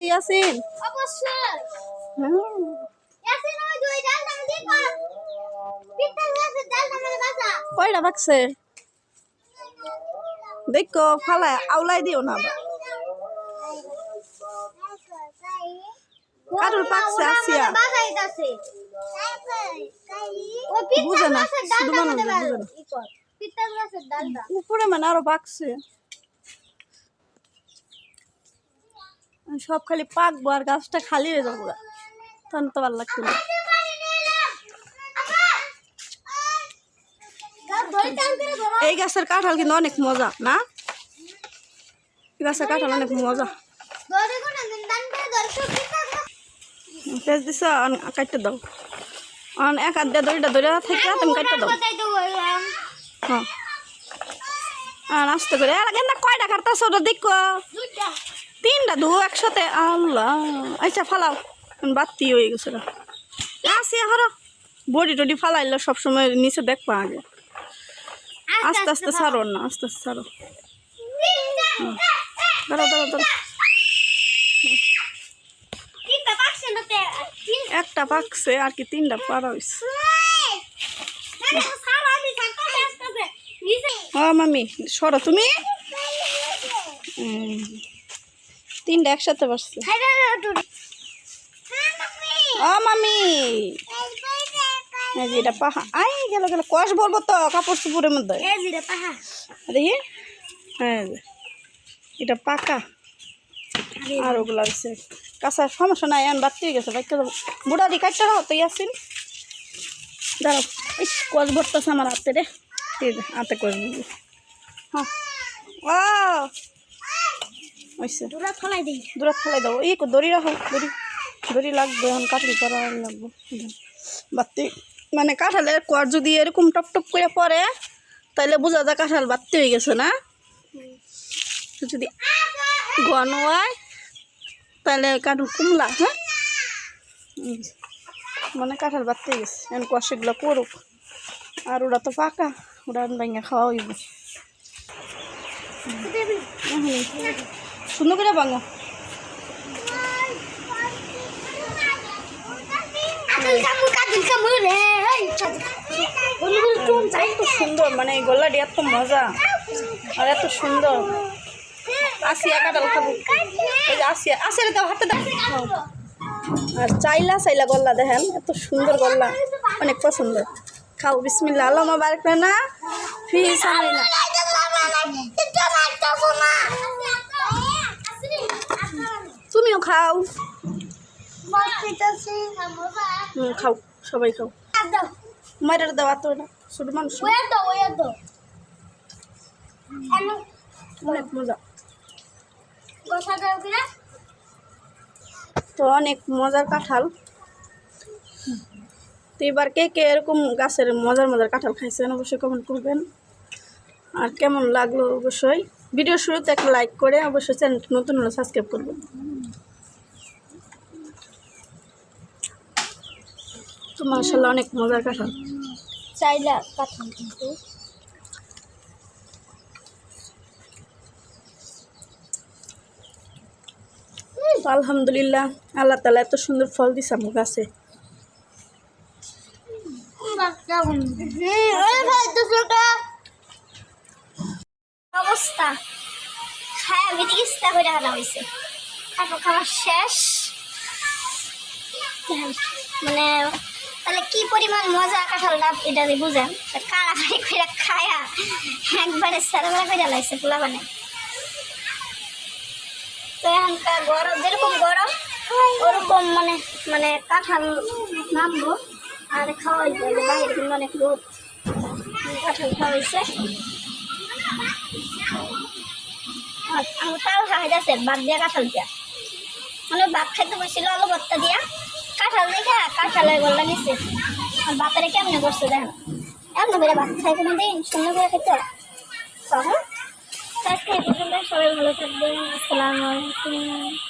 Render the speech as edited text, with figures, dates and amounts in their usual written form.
ইয়াসিন অবশ্যই ইয়াসিন ওই দুই ডাল দাম দি কর পিঠা গাছের ডাল দাম বাসা কয়টা বাকছে দেখো ফালা আউলাই দিও না কারুর পাকছে আসিয়া বাসাইতাছে ও পিঠা গাছের ডাল দাম পিঠা গাছের ডালটা উপরে মানে আরো পাকছে সব খালি পাকবো আর গাছটা খালি হয়ে যাবো তখন তো ভালো লাগছে না এই গাছের কাঁঠাল কিন্তু অনেক মজা না এই গাছের কাঁঠাল অনেক মজা পেঁচ দিছ কাটতে দাও এক হাত দিয়ে দড়িটা ধরে থেকে তুমি কাটতে দাও হ্যাঁ আর আস্তে করে না কয়টা কাটতেছ ওটা দেখো তিনটা দু একসাথে আল্লাহ আচ্ছা ফালাও বাতি হয়ে গেছে আসি এখন বডি টডি ফালাইলে সবসময় নিচে দেখবা আগে আস্তে আস্তে ছাড়ো না আস্তে আস্তে ছাড়ো দাঁড়াও দাঁড়াও দাঁড়াও একটা পাকছে আর কি তিনটা পারা হয়েছে হ্যাঁ মামি সরো তুমি তিনটা একসাথে পারছে ও মামি এটা পাহা আই গেল গেল কষ বলবো তো কাপড় চুপুরের মধ্যে দেখি হ্যাঁ এটা পাকা আর ওগুলো আছে কাঁচা সমস্যা নাই এখন বাড়তে গেছে বাইক বুড়া দি কাটতে রাখো তো ইয়াসিন দাঁড়াও ইস কষ ভরতেছে আমার হাতে রে হাতে কষ বুঝি হ্যাঁ ও দূরাত ফেলাই দাও এই দড়ি রাখো দড়ি লাগবে এখন কাটলি করা লাগবে বাড়তে মানে কাঁঠালের কোয়ার যদি এরকম টপ টপ করে পড়ে তাহলে বোঝা যায় কাঁঠাল বাড়তে হয়ে গেছে না যদি ঘন হয় তাহলে কাঁঠাল কুমলা হ্যাঁ মানে কাঁঠাল বাড়তে গেছে এখন কষেগুলো করুক আর ওরা তো পাকা ওরা ভেঙে খাওয়া হইব সুন্দর করে ভাঙো এত সুন্দর মানে এই গোল্লাটি এত মজা আর এত সুন্দর আসিয়া কাঁঠাল খাবো এই যে আসিয়া আসিয়া তো হাতে আর চাইলা গল্লা দেখেন এত সুন্দর গল্লা অনেক পছন্দ খাও বিসমিল্লাহ আল্লাহুম্মা বারিক লানা ফি সামিনা তুমিও খাও খাও সবাই খাও মায়ের দেওয়া তো না ছোট মানুষ অনেক মজা তো অনেক মজার কাঁঠাল তো এবার কে কে এরকম গাছের মজার কাঁঠাল খাইছেন অবশ্যই কমেন্ট করবেন আর কেমন লাগলো অবশ্যই ভিডিও শুরুতে একটা লাইক করে অবশ্যই চ্যানেলটি নতুন হলে সাবস্ক্রাইব করবেন তো মাশাআল্লাহ অনেক মজার কাঁঠাল চাইলা কাঁঠাল কিন্তু আলহামদুলিল্লাহ আল্লাহ তাআলা এত সুন্দর ফল দিছে আমার গাছে অবস্থা খায়া বেটি ইস্তা করে আনা হয়েছে খাওয়া শেষ মানে তাহলে কি পরিমাণ মজা কাঁঠালটা এটা বুঝেন কাড়াকাড়ি করে খায়া একবারে সারাবেলা করে লাগছে পোলা মানে তো এখনকার গরম যেরকম গরম ওরকম মানে কাঁঠাল নামবো আর খাওয়া হয়েছে বাইরে কিন্তু অনেক রোদ কাঁঠাল খাওয়া হয়েছে আমি তাও খাওয়া যাচ্ছে বাদ দিয়া কাঁঠাল দিয়া মানে ভাত খেতে বসছিল আলু ভর্তা দিয়া কাঁঠাল দেখে কাঁঠালের গল্লা নিচ্ছে আর ভাতের কেমনে করছে দেখেন এমন করে ভাত খাই কোনো দিন সুন্দর করে খেতে তখন সবাই ভালো থাকবেন আসসালামু আলাইকুম।